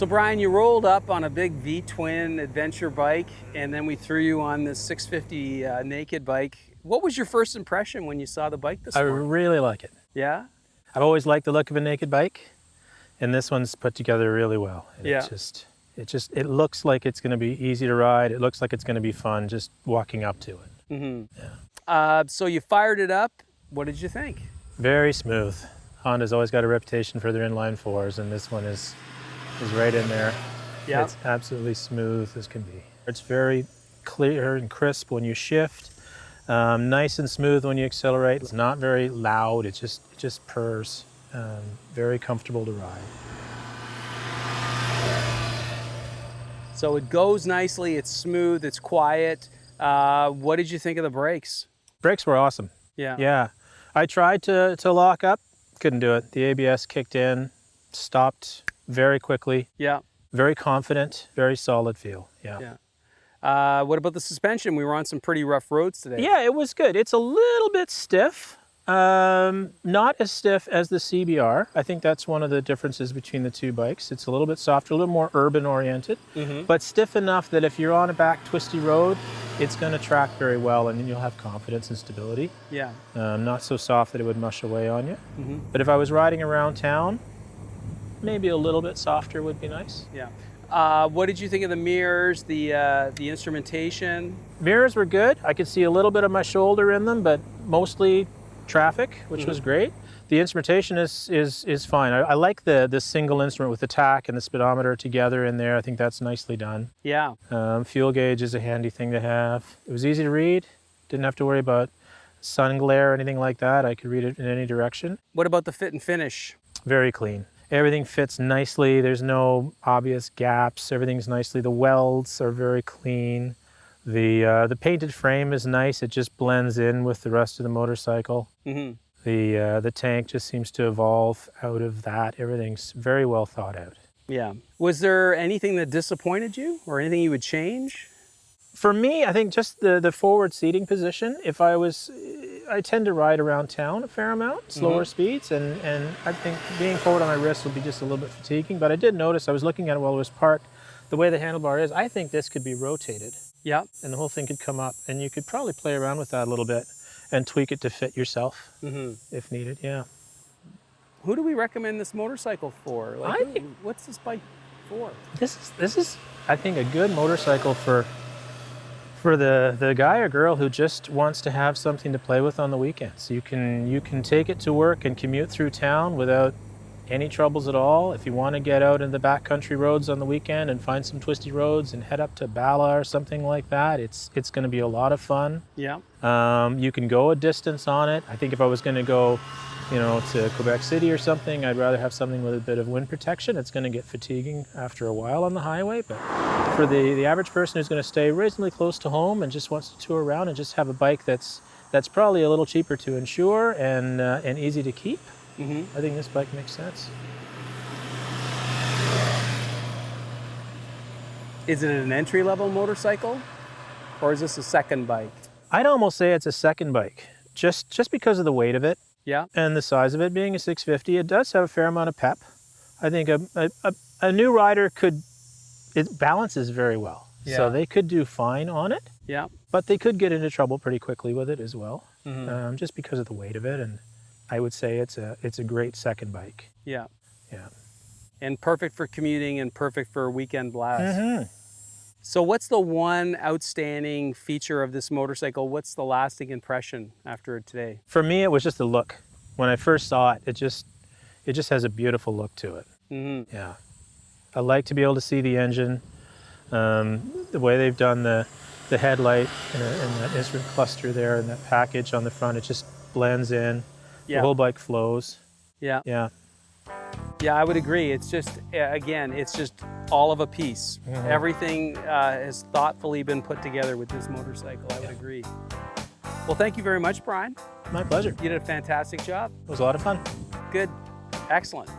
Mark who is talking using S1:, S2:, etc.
S1: So Brian, you rolled up on a big V-twin adventure bike, and then we threw you on this 650 naked bike. What was your first impression when you saw the bike this morning?
S2: I really like it.
S1: Yeah?
S2: I've always liked the look of a naked bike, and this one's put together really well. And
S1: Yeah.
S2: it looks like it's going to be easy to ride. It looks like it's going to be fun just walking up to it.
S1: Mm-hmm.
S2: Yeah.
S1: So you fired it up. What did you think?
S2: Very smooth. Honda's always got a reputation for their inline fours, and this one is right in there.
S1: Yeah.
S2: It's absolutely smooth as can be. It's very clear and crisp when you shift. Nice and smooth when you accelerate. It's not very loud. It just purrs. Very comfortable to ride.
S1: So it goes nicely. It's smooth. It's quiet. What did you think of the brakes?
S2: Brakes were awesome.
S1: Yeah.
S2: Yeah. I tried to lock up. Couldn't do it. The ABS kicked in, stopped very quickly.
S1: Yeah.
S2: Very confident, very solid feel. Yeah.
S1: Yeah. What about the suspension? We were on some pretty rough roads today.
S2: Yeah, it was good. It's a little bit stiff. Not as stiff as the CBR. I think that's one of the differences between the two bikes. It's a little bit softer, a little more urban oriented, but stiff enough that if you're on a back twisty road, it's going to track very well and you'll have confidence and stability.
S1: Yeah.
S2: Not so soft that it would mush away on you. But if I was riding around town, maybe a little bit softer would be nice.
S1: Yeah. What did you think of the mirrors, the instrumentation?
S2: Mirrors were good. I could see a little bit of my shoulder in them, but mostly traffic, which was great. The instrumentation is fine. I like the single instrument with the tach and the speedometer together in there. I think that's nicely done.
S1: Yeah.
S2: Fuel gauge is a handy thing to have. It was easy to read. Didn't have to worry about sun glare or anything like that. I could read it in any direction.
S1: What about the fit and finish?
S2: Very clean. Everything fits nicely. There's no obvious gaps. Everything's nicely. The welds are very clean. The painted frame is nice. It just blends in with the rest of the motorcycle. The tank just seems to evolve out of that. Everything's very well thought out.
S1: Yeah. Was there anything that disappointed you or anything you would change?
S2: For me, I think just the forward seating position. I tend to ride around town a fair amount, slower speeds, and I think being forward on my wrist will be just a little bit fatiguing. But I did notice, I was looking at it while it was parked, the way the handlebar is, I think this could be rotated.
S1: Yeah.
S2: And the whole thing could come up, and you could probably play around with that a little bit and tweak it to fit yourself if needed. Yeah.
S1: Who do we recommend this motorcycle for? What's this bike for?
S2: This is I think a good motorcycle for the guy or girl who just wants to have something to play with on the weekends. You can take it to work and commute through town without any troubles at all. If you want to get out in the backcountry roads on the weekend and find some twisty roads and head up to Bala or something like that, it's going to be a lot of fun.
S1: Yeah.
S2: You can go a distance on it. I think if I was going to go, to Quebec City or something, I'd rather have something with a bit of wind protection. It's going to get fatiguing after a while on the highway, but for the average person who's going to stay reasonably close to home and just wants to tour around and just have a bike that's probably a little cheaper to insure and easy to keep, I think this bike makes sense.
S1: Is it an entry-level motorcycle, or is this a second bike?
S2: I'd almost say it's a second bike, just because of the weight of it.
S1: Yeah.
S2: And the size of it being a 650, it does have a fair amount of pep. I think a new rider it balances very well.
S1: Yeah.
S2: So they could do fine on it.
S1: Yeah.
S2: But they could get into trouble pretty quickly with it as well, just because of the weight of it. And I would say it's a great second bike.
S1: Yeah.
S2: Yeah.
S1: And perfect for commuting and perfect for a weekend blast. So what's the one outstanding feature of this motorcycle? What's the lasting impression after it today?
S2: For me, it was just the look. When I first saw it, it just has a beautiful look to it. Yeah. I like to be able to see the engine, the way they've done the headlight and that instrument cluster there and that package on the front. It just blends in.
S1: Yeah.
S2: The whole bike flows.
S1: Yeah.
S2: Yeah.
S1: Yeah, I would agree. It's just, again, it's just all of a piece. Everything has thoughtfully been put together with this motorcycle. I would agree. Well, thank you very much, Brian.
S2: My pleasure.
S1: You did a fantastic job.
S2: It was a lot of fun.
S1: Good. Excellent.